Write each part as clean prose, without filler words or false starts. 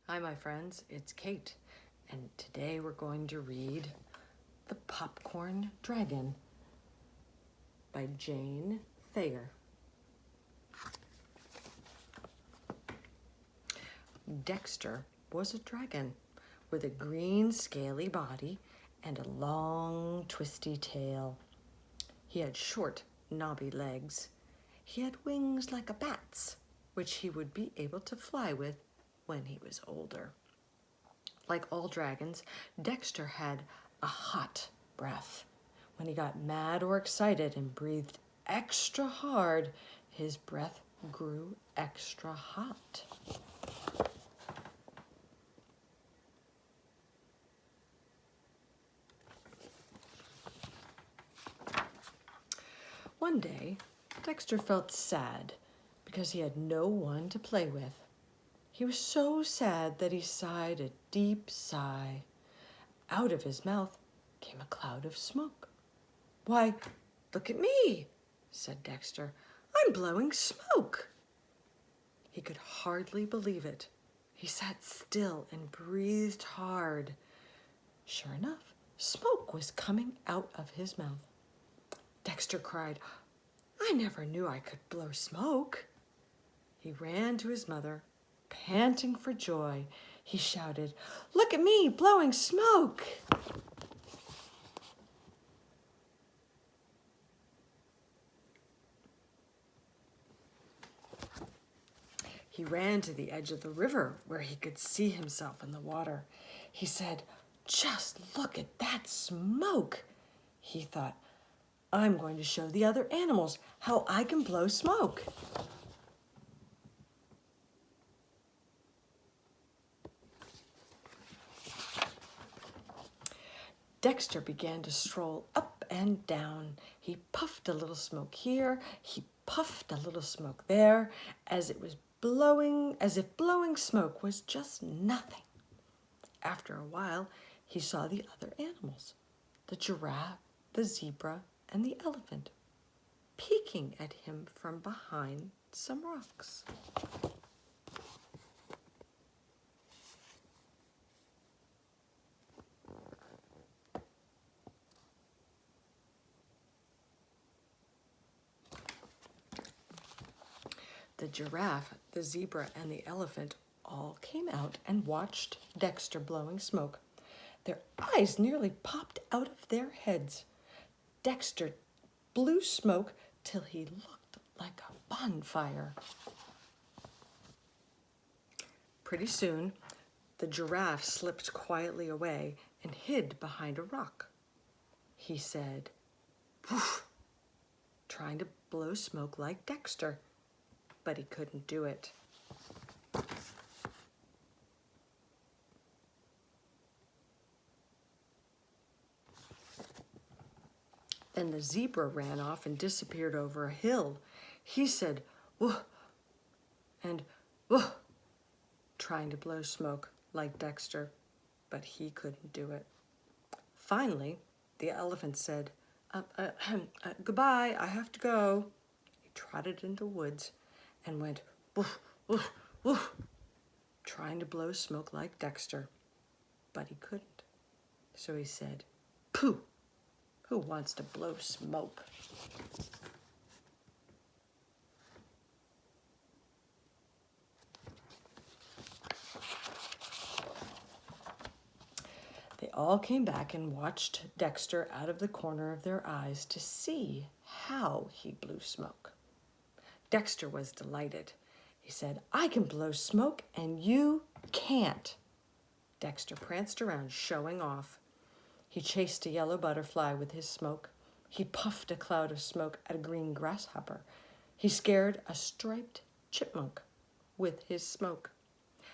Hi, my friends, it's Kate, and today we're going to read The Popcorn Dragon by Jane Thayer. Dexter was a dragon with a green scaly body and a long twisty tail. He had short knobby legs. He had wings like a bat's, which he would be able to fly with when he was older. Like all dragons, Dexter had a hot breath. When he got mad or excited and breathed extra hard, his breath grew extra hot. One day, Dexter felt sad because he had no one to play with. He was so sad that he sighed a deep sigh. Out of his mouth came a cloud of smoke. "Why, look at me," said Dexter. "I'm blowing smoke." He could hardly believe it. He sat still and breathed hard. Sure enough, smoke was coming out of his mouth. Dexter cried, "I never knew I could blow smoke." He ran to his mother. Panting for joy, he shouted, "Look at me blowing smoke!" He ran to the edge of the river where he could see himself in the water. He said, "Just look at that smoke." He thought, "I'm going to show the other animals how I can blow smoke." Dexter began to stroll up and down. He puffed a little smoke here, he puffed a little smoke there, as if blowing smoke was just nothing. After a while, he saw the other animals, the giraffe, the zebra, and the elephant, peeking at him from behind some rocks. The giraffe, the zebra, and the elephant all came out and watched Dexter blowing smoke. Their eyes nearly popped out of their heads. Dexter blew smoke till he looked like a bonfire. Pretty soon, the giraffe slipped quietly away and hid behind a rock. He said, "Woof," trying to blow smoke like Dexter, but he couldn't do it. Then the zebra ran off and disappeared over a hill. He said, "Woof," and "Woof," trying to blow smoke like Dexter, but he couldn't do it. Finally, the elephant said, "Goodbye, I have to go." He trotted into the woods and went woof, woof, woof, trying to blow smoke like Dexter, but he couldn't. So he said, "Pooh, who wants to blow smoke?" They all came back and watched Dexter out of the corner of their eyes to see how he blew smoke. Dexter was delighted. He said, "I can blow smoke and you can't." Dexter pranced around, showing off. He chased a yellow butterfly with his smoke. He puffed a cloud of smoke at a green grasshopper. He scared a striped chipmunk with his smoke.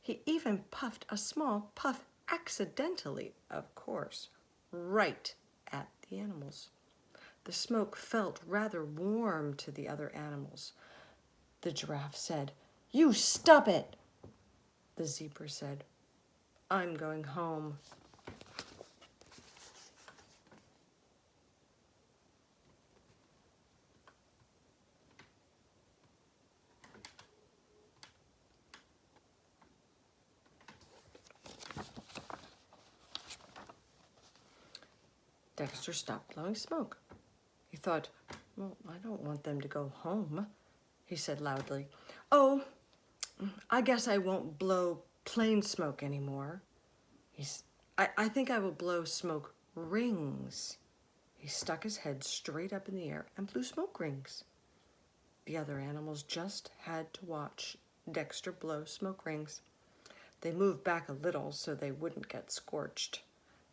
He even puffed a small puff accidentally, of course, right at the animals. The smoke felt rather warm to the other animals. The giraffe said, "You stop it." The zebra said, "I'm going home." Dexter stopped blowing smoke. He thought, well, I don't want them to go home, he said loudly. Oh, I guess I won't blow plain smoke anymore. I think I will blow smoke rings. He stuck his head straight up in the air and blew smoke rings. The other animals just had to watch Dexter blow smoke rings. They moved back a little so they wouldn't get scorched.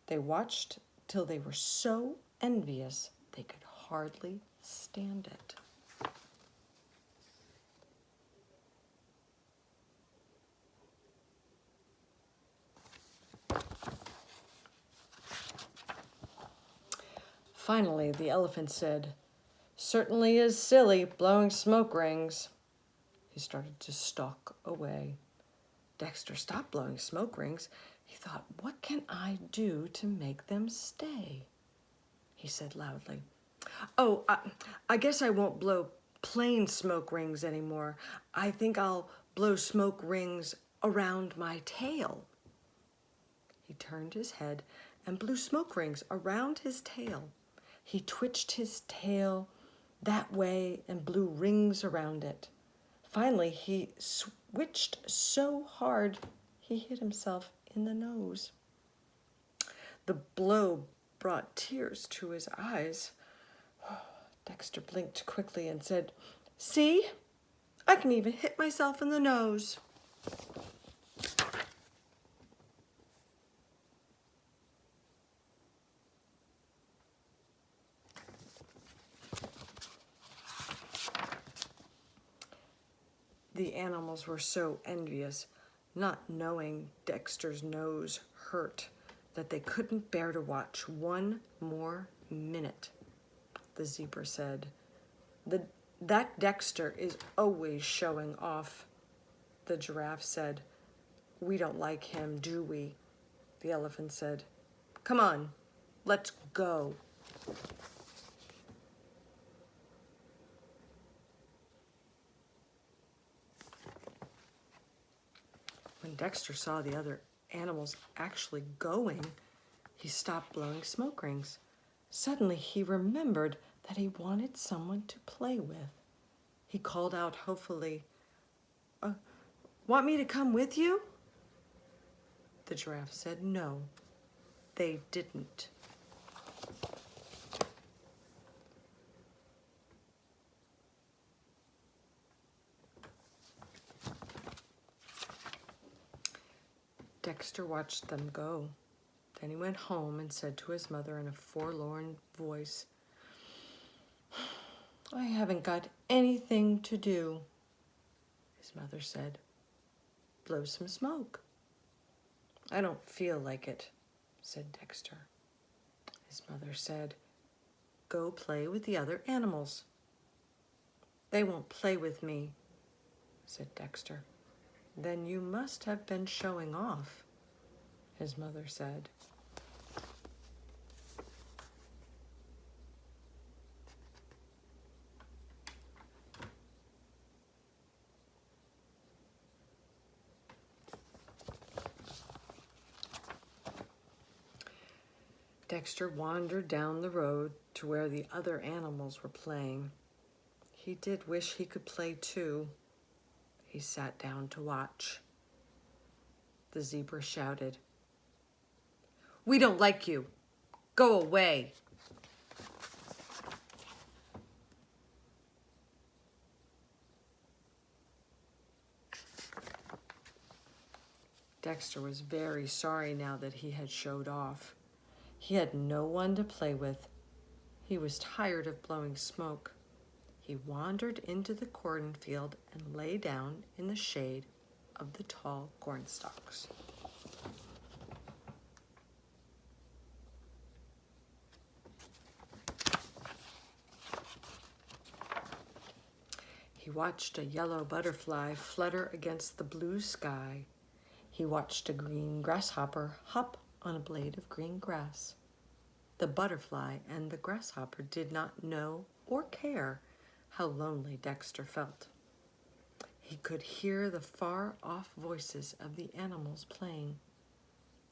They watched till they were so envious they could hardly stand it. Finally, the elephant said, "Certainly is silly blowing smoke rings." He started to stalk away. Dexter stopped blowing smoke rings. He thought, what can I do to make them stay? He said loudly, oh, I guess I won't blow plain smoke rings anymore. I think I'll blow smoke rings around my tail. He turned his head and blew smoke rings around his tail. He twitched his tail that way and blew rings around it. Finally, he switched so hard he hit himself in the nose. The blow brought tears to his eyes. Dexter blinked quickly and said, "See, I can even hit myself in the nose." The animals were so envious, not knowing Dexter's nose hurt, that they couldn't bear to watch one more minute. The zebra said, That Dexter is always showing off." The giraffe said, "We don't like him, do we?" The elephant said, "Come on, let's go." When Dexter saw the other animals actually going, he stopped blowing smoke rings. Suddenly he remembered that he wanted someone to play with. He called out hopefully, "Want me to come with you?" The giraffe said no, they didn't. Dexter watched them go. Then he went home and said to his mother in a forlorn voice, "I haven't got anything to do." His mother said, "Blow some smoke." "I don't feel like it," said Dexter. His mother said, "Go play with the other animals." "They won't play with me," said Dexter. "Then you must have been showing off," his mother said. Dexter wandered down the road to where the other animals were playing. He did wish he could play too. He sat down to watch. The zebra shouted, "We don't like you. Go away." Dexter was very sorry now that he had showed off. He had no one to play with. He was tired of blowing smoke. He wandered into the cornfield and lay down in the shade of the tall corn stalks. He watched a yellow butterfly flutter against the blue sky. He watched a green grasshopper hop on a blade of green grass. The butterfly and the grasshopper did not know or care how lonely Dexter felt. He could hear the far-off voices of the animals playing.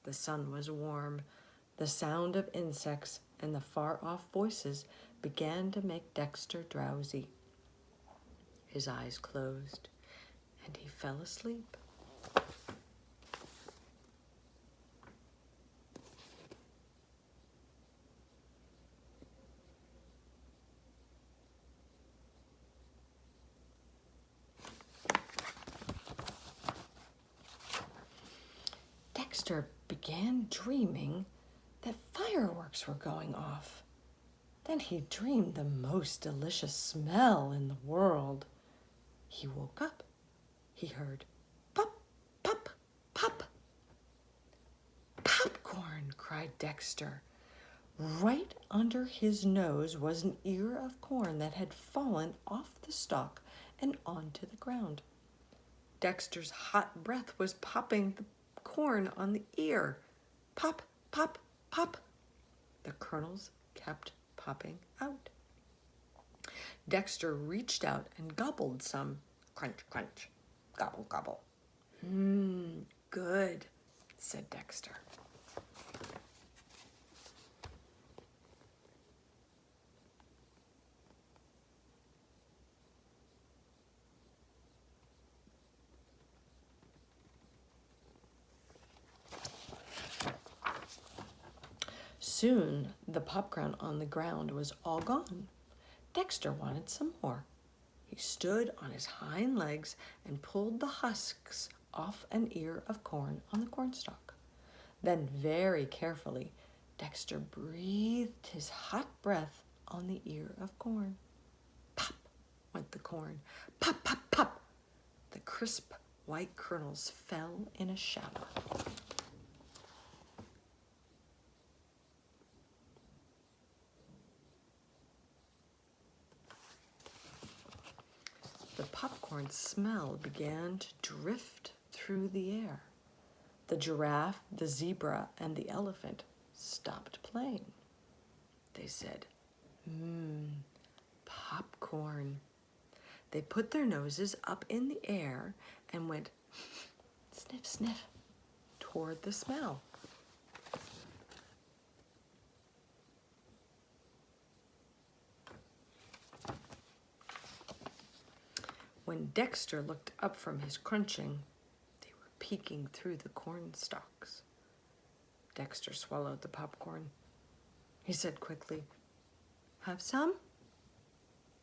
The sun was warm. The sound of insects and the far-off voices began to make Dexter drowsy. His eyes closed, and he fell asleep. Dexter began dreaming that fireworks were going off. Then he dreamed the most delicious smell in the world. He woke up. He heard pop, pop, pop. Popcorn, cried Dexter. Right under his nose was an ear of corn that had fallen off the stalk and onto the ground. Dexter's hot breath was popping the corn on the ear. Pop, pop, pop. The kernels kept popping out. Dexter reached out and gobbled some. Crunch, crunch, gobble, gobble. Good, said Dexter. Soon the popcorn on the ground was all gone. Dexter wanted some more. He stood on his hind legs and pulled the husks off an ear of corn on the cornstalk. Then very carefully, Dexter breathed his hot breath on the ear of corn. Pop went the corn. Pop, pop, pop. The crisp white kernels fell in a shower. The popcorn smell began to drift through the air. The giraffe, the zebra, and the elephant stopped playing. They said, popcorn. They put their noses up in the air and went sniff, sniff toward the smell. When Dexter looked up from his crunching, they were peeking through the corn stalks. Dexter swallowed the popcorn. He said quickly, "Have some?"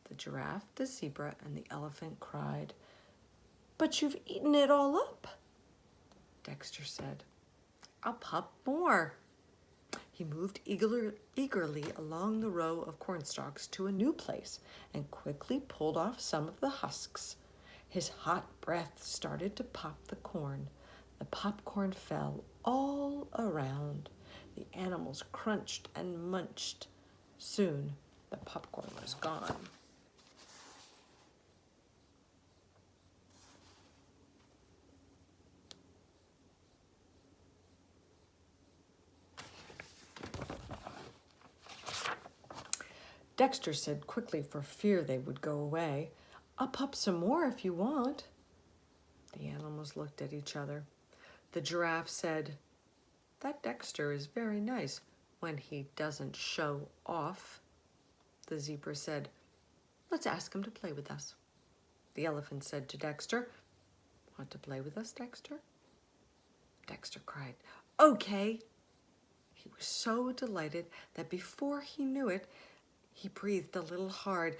The giraffe, the zebra, and the elephant cried, "But you've eaten it all up." Dexter said, "I'll pop more." He moved eagerly along the row of cornstalks to a new place and quickly pulled off some of the husks. His hot breath started to pop the corn. The popcorn fell all around. The animals crunched and munched. Soon, the popcorn was gone. Dexter said quickly for fear they would go away, "I'll pop some more if you want." The animals looked at each other. The giraffe said, "That Dexter is very nice when he doesn't show off." The zebra said, "Let's ask him to play with us." The elephant said to Dexter, "Want to play with us, Dexter?" Dexter cried, "Okay." He was so delighted that before he knew it, he breathed a little hard,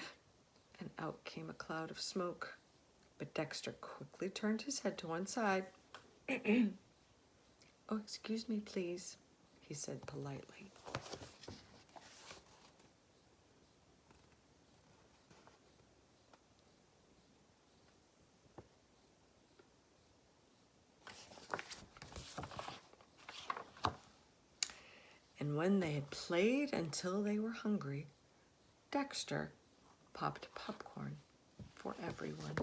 and out came a cloud of smoke. But Dexter quickly turned his head to one side. "Oh, excuse me, please," he said politely. And when they had played until they were hungry, Dexter popped popcorn for everyone.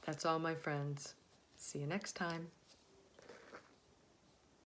That's all, my friends. See you next time.